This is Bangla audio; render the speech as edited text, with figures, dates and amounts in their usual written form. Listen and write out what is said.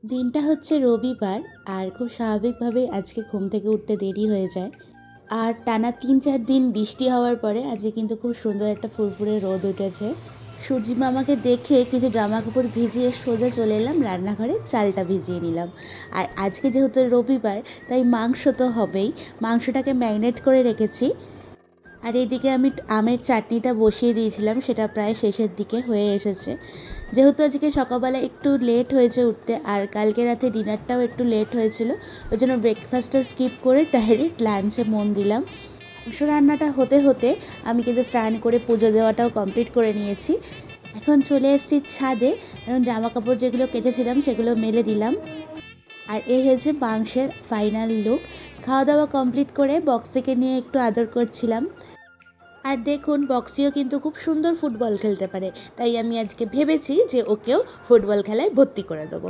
দিনটা হচ্ছে রবিবার আর খুব স্বাভাবিকভাবেই আজকে ঘুম থেকে উঠতে দেরি হয়ে যায়। আর টানা ৩-৪ দিন বৃষ্টি হওয়ার পরে আজকে কিন্তু খুব সুন্দর একটা ফুরফুরে রোদ উঠেছে। সূর্যি মামাকে দেখে কিছু জামাকাপড় ভিজিয়ে সোজা চলে এলাম রান্নাঘরে, চালটা ভিজিয়ে নিলাম। আর আজকে যেহেতু রবিবার তাই মাংস তো হবেই, মাংসটাকে ম্যারিনেট করে রেখেছি। আর এদিকে আমি আমের চাটনিটা বসিয়ে দিয়েছিলাম, সেটা প্রায় শেষের দিকে হয়ে এসেছে। যেহেতু আজকে সকালবেলা একটু লেট হয়েছে উঠতে আর কালকে রাতে ডিনারটাও একটু লেট হয়েছিল, ওই জন্য ব্রেকফাস্টটা স্কিপ করে ডাইরেক্ট লাঞ্চে মন দিলাম। মাংস রান্নাটা হতে হতে আমি কিন্তু স্নান করে পুজো দেওয়াটাও কমপ্লিট করে নিয়েছি। এখন চলে এসেছি ছাদে, কারণ জামা কাপড় যেগুলো কেচেছিলাম সেগুলো মেলে দিলাম। আর এই হয়েছে মাংসের ফাইনাল লুক। খাওয়া দাওয়া কমপ্লিট করে বক্সিকে নিয়ে একটু আদর করছিলাম। আর দেখুন, বক্সিও কিন্তু খুব সুন্দর ফুটবল খেলতে পারে, তাই আমি আজকে ভেবেছি যে ওকেও ফুটবল খেলায় ভর্তি করে দেবো।